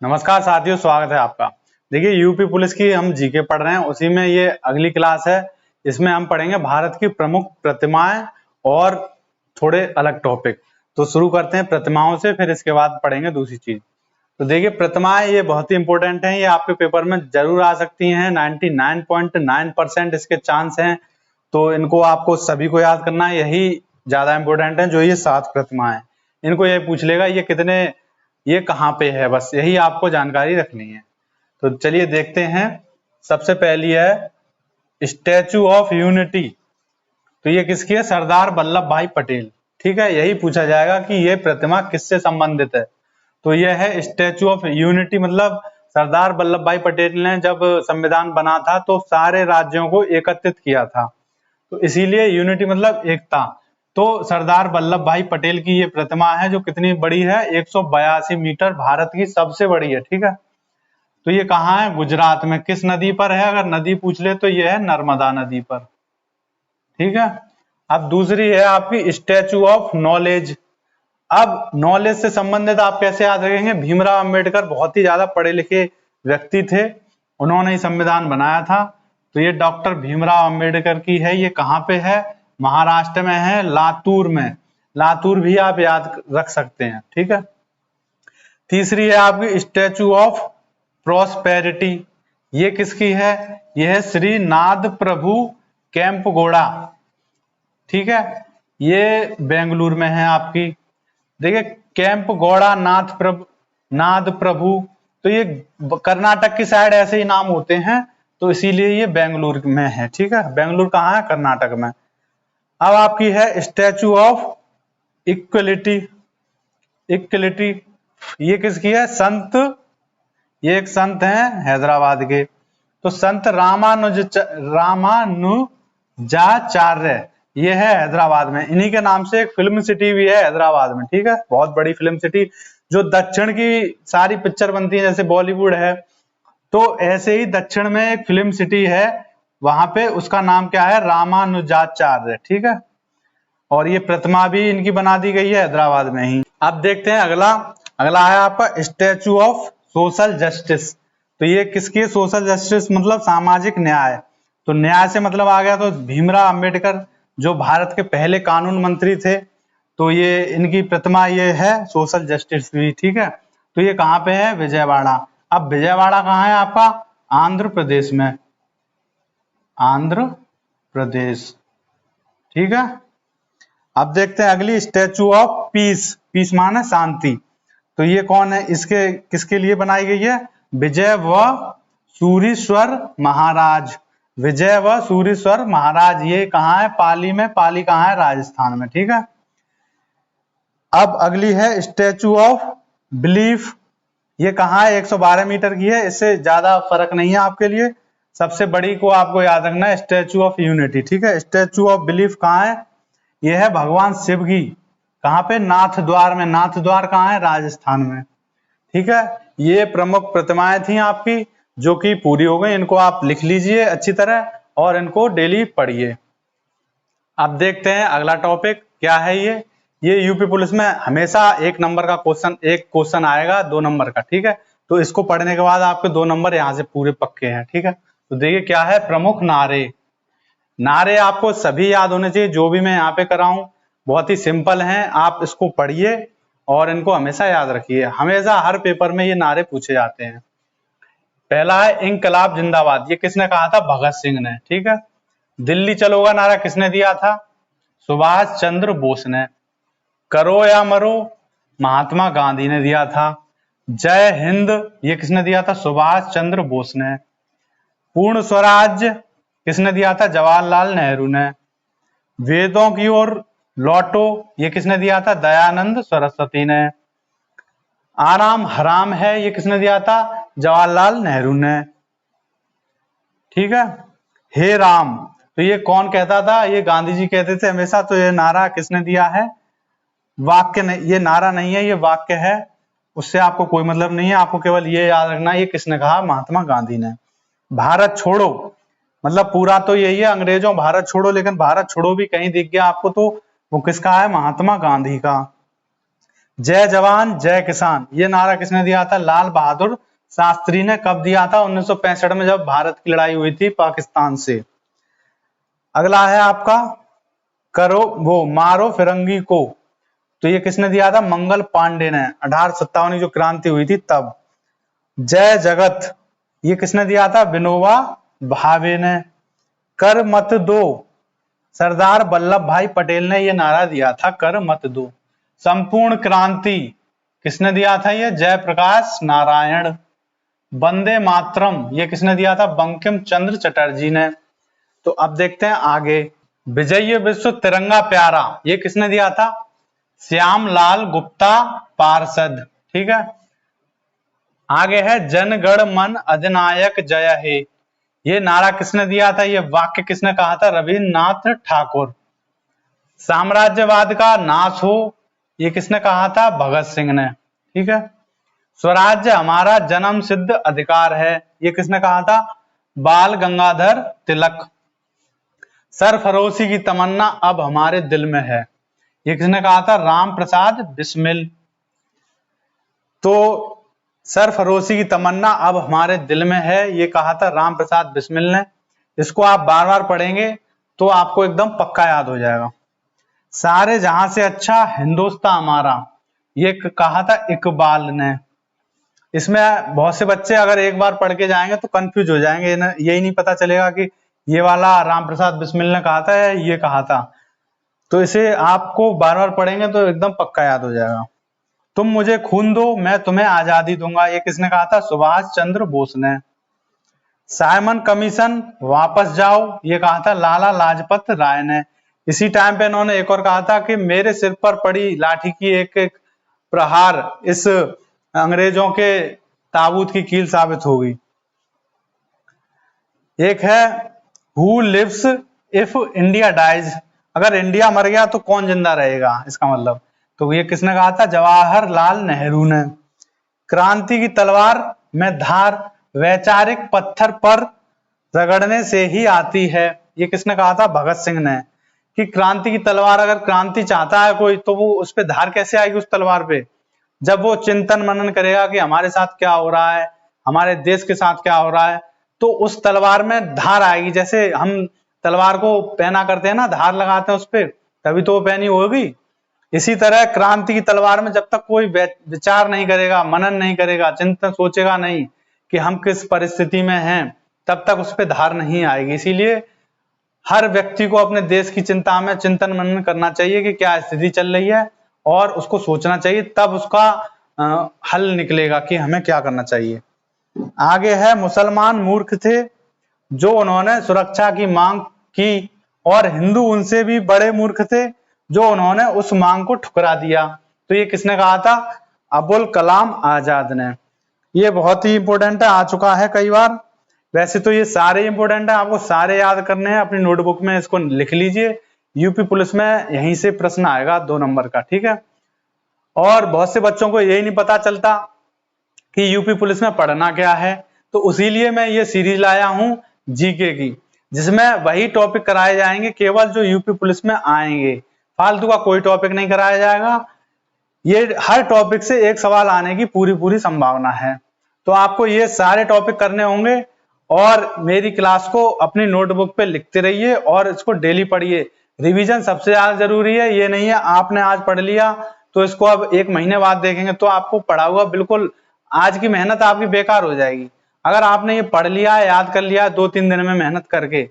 नमस्कार साथियों, स्वागत है आपका। देखिए यूपी पुलिस की हम जीके पढ़ रहे हैं, उसी में ये अगली क्लास है। इसमें हम पढ़ेंगे भारत की प्रमुख प्रतिमाएं और थोड़े अलग टॉपिक। तो शुरू करते हैं प्रतिमाओं से, फिर इसके बाद पढ़ेंगे दूसरी चीज। तो देखिए प्रतिमाएं ये बहुत ही इंपॉर्टेंट हैं, ये आपके पेपर में जरूर आ सकती हैं। 99.9% इसके चांस हैं, तो इनको आपको सभी को याद करना है। यही ज्यादा इंपॉर्टेंट है। जो ये 7 प्रतिमाएं, इनको ये पूछ लेगा ये कहाँ पे है, बस यही आपको जानकारी रखनी है। तो चलिए देखते हैं। सबसे पहली है स्टैचू ऑफ यूनिटी। तो ये किसकी है? सरदार वल्लभ भाई पटेल। ठीक है, यही पूछा जाएगा कि ये प्रतिमा किससे संबंधित है। तो यह है स्टैचू ऑफ यूनिटी। मतलब सरदार वल्लभ भाई पटेल ने जब संविधान बना था तो सारे राज्यों को एकत्रित किया था, तो इसीलिए यूनिटी मतलब एकता। तो सरदार वल्लभ भाई पटेल की ये प्रतिमा है जो कितनी बड़ी है? 182 मीटर, भारत की सबसे बड़ी है। ठीक है, तो ये कहाँ है? गुजरात में। किस नदी पर है? अगर नदी पूछ ले तो ये है नर्मदा नदी पर। ठीक है, अब दूसरी है आपकी स्टैचू ऑफ नॉलेज। अब नॉलेज से संबंधित आप कैसे याद रखेंगे? भीमराव अंबेडकर बहुत ही ज्यादा पढ़े लिखे व्यक्ति थे, उन्होंने ही संविधान बनाया था। तो ये डॉक्टर भीमराव अंबेडकर की है। ये कहाँ पे है? महाराष्ट्र में है, लातूर में। लातूर भी आप याद रख सकते हैं। ठीक है, तीसरी है आपकी स्टैचू ऑफ प्रॉस्पेरिटी। ये किसकी है? यह है श्री नाद प्रभु केम्पगौड़ा। ठीक है, ये बेंगलुरु में है आपकी। देखिए केम्पगौड़ा नाद प्रभु, तो ये कर्नाटक की साइड ऐसे ही नाम होते हैं, तो इसीलिए ये बेंगलुरु में है। ठीक है, बेंगलुरु कहाँ है? कर्नाटक में। अब आपकी है स्टैचू ऑफ इक्वलिटी। ये किसकी है? ये एक संत हैं हैदराबाद के। तो संत रामानुजाचार्य, ये है हैदराबाद में। इन्हीं के नाम से एक फिल्म सिटी भी है हैदराबाद में। ठीक है, बहुत बड़ी फिल्म सिटी। जो दक्षिण की सारी पिक्चर बनती है, जैसे बॉलीवुड है, तो ऐसे ही दक्षिण में एक फिल्म सिटी है, वहां पे उसका नाम क्या है? रामानुजाचार्य। ठीक है, और ये प्रतिमा भी इनकी बना दी गई है हैदराबाद में ही। अब देखते हैं अगला है आपका स्टैचू ऑफ सोशल जस्टिस। तो ये किसकी है? सोशल जस्टिस मतलब सामाजिक न्याय। तो न्याय से मतलब आ गया तो भीमराव अंबेडकर, जो भारत के पहले कानून मंत्री थे, तो ये इनकी प्रतिमा ये है सोशल जस्टिस भी। ठीक है, तो ये कहाँ पे है? विजयवाड़ा। अब विजयवाड़ा कहाँ है आपका? आंध्र प्रदेश में। आंध्र प्रदेश। ठीक है, अब देखते हैं अगली स्टैचू ऑफ पीस। पीस माने शांति। तो ये कौन है? इसके किसके लिए बनाई गई है? विजय व सूरीश्वर महाराज। विजय व सूरीश्वर महाराज, ये कहाँ है? पाली में। पाली कहाँ है? राजस्थान में। ठीक है, अब अगली है स्टैचू ऑफ बिलीफ। ये कहाँ है? 112 मीटर की है, इससे ज्यादा फर्क नहीं है आपके लिए। सबसे बड़ी को आपको याद रखना है स्टैचू ऑफ यूनिटी। ठीक है, स्टैचू ऑफ बिलीफ कहाँ है? यह है भगवान शिव की। कहाँ पे? नाथ द्वार में। नाथ द्वार कहाँ है? राजस्थान में। ठीक है, ये प्रमुख प्रतिमाएं थी आपकी, जो कि पूरी हो गई। इनको आप लिख लीजिए अच्छी तरह और इनको डेली पढ़िए। अब देखते हैं अगला टॉपिक क्या है। ये यूपी पुलिस में हमेशा एक क्वेश्चन आएगा 2 नंबर का। ठीक है, तो इसको पढ़ने के बाद आपके 2 नंबर यहाँ से पूरे पक्के हैं। ठीक है, तो देखिए क्या है? प्रमुख नारे। नारे आपको सभी याद होने चाहिए, जो भी मैं यहाँ पे कराऊं। बहुत ही सिंपल हैं, आप इसको पढ़िए और इनको हमेशा याद रखिए। हमेशा हर पेपर में ये नारे पूछे जाते हैं। पहला है इंकलाब जिंदाबाद। ये किसने कहा था? भगत सिंह ने। ठीक है, दिल्ली चलोगा नारा किसने दिया था? सुभाष चंद्र बोस ने। करो या मरो, महात्मा गांधी ने दिया था। जय हिंद, ये किसने दिया था? सुभाष चंद्र बोस ने। पूर्ण स्वराज्य किसने दिया था? जवाहरलाल नेहरू ने। वेदों की ओर लौटो, ये किसने दिया था? दयानंद सरस्वती ने। आराम हराम है, ये किसने दिया था? जवाहरलाल नेहरू ने। ठीक है, हे राम, तो ये कौन कहता था? ये गांधी जी कहते थे हमेशा। तो ये नारा किसने दिया है? वाक्य नहीं, ये नारा नहीं है, ये वाक्य है। उससे आपको कोई मतलब नहीं है, आपको केवल ये याद रखना है ये किसने कहा? महात्मा गांधी ने। भारत छोड़ो मतलब पूरा तो यही है, अंग्रेजों भारत छोड़ो, लेकिन भारत छोड़ो भी कहीं दिख गया आपको तो वो किसका है? महात्मा गांधी का। जय जवान जय किसान, ये नारा किसने दिया था? लाल बहादुर शास्त्री ने। कब दिया था? 1965 में, जब भारत की लड़ाई हुई थी पाकिस्तान से। अगला है आपका करो वो मारो फिरंगी को, तो ये किसने दिया था? मंगल पांडे ने। 1857 की जो क्रांति हुई थी तब। जय जगत, ये किसने दिया था? विनोबा भावे ने। कर मत दो, सरदार वल्लभ भाई पटेल ने ये नारा दिया था, कर मत दो। संपूर्ण क्रांति किसने दिया था? ये जयप्रकाश नारायण। वंदे मातरम, ये किसने दिया था? बंकिम चंद्र चटर्जी ने। तो अब देखते हैं आगे। विजय विश्व तिरंगा प्यारा, ये किसने दिया था? श्याम लाल गुप्ता पार्षद। ठीक है। आगे है जन गण मन अधिनायक जय हे, ये नारा किसने दिया था? ये वाक्य किसने कहा था? रविन्द्रनाथ ठाकुर। साम्राज्यवाद का नाश हो, ये किसने कहा था? भगत सिंह ने। ठीक है। स्वराज्य हमारा जन्म सिद्ध अधिकार है, ये किसने कहा था? बाल गंगाधर तिलक। सरफरोशी की तमन्ना अब हमारे दिल में है, ये किसने कहा था? राम प्रसाद बिस्मिल। तो सरफरोशी की तमन्ना अब हमारे दिल में है, ये कहा था राम प्रसाद बिस्मिल ने। इसको आप बार बार पढ़ेंगे तो आपको एकदम पक्का याद हो जाएगा। सारे जहां से अच्छा हिंदुस्तान हमारा, ये कहा था इकबाल ने। इसमें बहुत से बच्चे अगर एक बार पढ़ के जाएंगे तो कंफ्यूज हो जाएंगे, यही नहीं पता चलेगा कि ये वाला राम प्रसाद बिस्मिल ने कहा था या ये कहा था। तो इसे आपको बार बार पढ़ेंगे तो एकदम पक्का याद हो जाएगा। तुम मुझे खून दो मैं तुम्हें आजादी दूंगा, ये किसने कहा था? सुभाष चंद्र बोस ने। साइमन कमीशन वापस जाओ, ये कहा था लाला लाजपत राय ने। इसी टाइम पे इन्होंने एक और कहा था कि मेरे सिर पर पड़ी लाठी की एक एक प्रहार इस अंग्रेजों के ताबूत की कील साबित होगी। एक है who lives if India dies, अगर इंडिया मर गया तो कौन जिंदा रहेगा, इसका मतलब। तो ये किसने कहा था? जवाहरलाल नेहरू ने। क्रांति की तलवार में धार वैचारिक पत्थर पर रगड़ने से ही आती है, ये किसने कहा था? भगत सिंह ने। कि क्रांति की तलवार, अगर क्रांति चाहता है कोई तो वो उस पे धार कैसे आएगी उस तलवार पे? जब वो चिंतन मनन करेगा कि हमारे साथ क्या हो रहा है, हमारे देश के साथ क्या हो रहा है, तो उस तलवार में धार आएगी। जैसे हम तलवार को पहना करते हैं ना, धार लगाते हैं उस पर, तभी तो वो पहनी होगी। इसी तरह क्रांति की तलवार में जब तक कोई विचार नहीं करेगा, मनन नहीं करेगा, चिंतन सोचेगा नहीं कि हम किस परिस्थिति में हैं, तब तक उस पर धार नहीं आएगी। इसीलिए हर व्यक्ति को अपने देश की चिंता में चिंतन मनन करना चाहिए कि क्या स्थिति चल रही है, और उसको सोचना चाहिए, तब उसका हल निकलेगा कि हमें क्या करना चाहिए। आगे है मुसलमान मूर्ख थे जो उन्होंने सुरक्षा की मांग की, और हिंदू उनसे भी बड़े मूर्ख थे जो उन्होंने उस मांग को ठुकरा दिया। तो ये किसने कहा था? अबुल कलाम आजाद ने। ये बहुत ही इंपॉर्टेंट है, आ चुका है कई बार। वैसे तो ये सारे इंपॉर्टेंट है, आपको सारे याद करने हैं, अपनी नोटबुक में इसको लिख लीजिए। यूपी पुलिस में यहीं से प्रश्न आएगा 2 नंबर का। ठीक है। और बहुत से बच्चों को यही नहीं पता चलता कि यूपी पुलिस में पढ़ना क्या है, तो इसीलिए मैं ये सीरीज लाया हूं जीके की, जिसमें वही टॉपिक कराए जाएंगे केवल जो यूपी पुलिस में आएंगे। फालतू का कोई टॉपिक नहीं कराया जाएगा। ये हर टॉपिक से एक सवाल आने की पूरी संभावना है। तो आपको ये सारे टॉपिक करने होंगे, और मेरी क्लास को अपनी नोटबुक पे लिखते रहिए और इसको डेली पढ़िए। रिवीजन सबसे ज्यादा जरूरी है। ये नहीं है आपने आज पढ़ लिया तो इसको अब 1 महीने बाद देखेंगे तो आपको पढ़ा हुआ बिल्कुल, आज की मेहनत आपकी बेकार हो जाएगी। अगर आपने ये पढ़ लिया, याद कर लिया 2-3 दिन में मेहनत करके,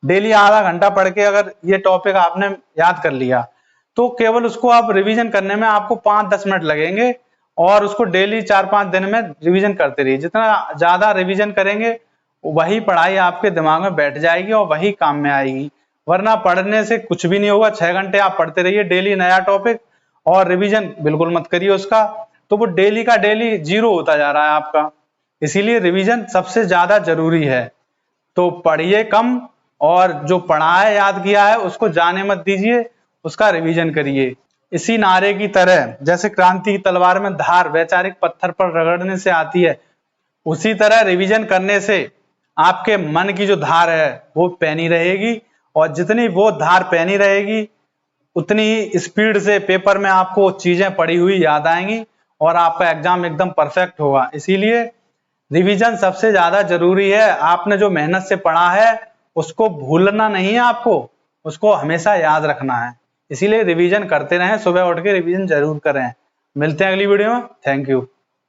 डेली आधा घंटा पढ़ के अगर ये टॉपिक आपने याद कर लिया, तो केवल उसको आप रिवीजन करने में आपको 5-10 मिनट लगेंगे, और उसको डेली 4-5 दिन में रिवीजन करते रहिए। जितना ज्यादा रिवीजन करेंगे वही पढ़ाई आपके दिमाग में बैठ जाएगी और वही काम में आएगी। वरना पढ़ने से कुछ भी नहीं होगा। 6 घंटे आप पढ़ते रहिए डेली नया टॉपिक, और रिवीजन बिल्कुल मत करिए उसका, तो वो डेली का डेली जीरो होता जा रहा है आपका। इसीलिए रिवीजन सबसे ज्यादा जरूरी है। तो पढ़िए कम, और जो पढ़ा है, याद किया है, उसको जाने मत दीजिए, उसका रिवीजन करिए। इसी नारे की तरह जैसे क्रांति की तलवार में धार वैचारिक पत्थर पर रगड़ने से आती है, उसी तरह रिवीजन करने से आपके मन की जो धार है वो पैनी रहेगी, और जितनी वो धार पैनी रहेगी उतनी ही स्पीड से पेपर में आपको चीजें पढ़ी हुई याद आएंगी और आपका एग्जाम एकदम परफेक्ट होगा। इसीलिए रिवीजन सबसे ज्यादा जरूरी है। आपने जो मेहनत से पढ़ा है उसको भूलना नहीं है, आपको उसको हमेशा याद रखना है। इसीलिए रिवीजन करते रहें, सुबह उठ के रिवीजन जरूर करें। मिलते हैं अगली वीडियो में। Thank you.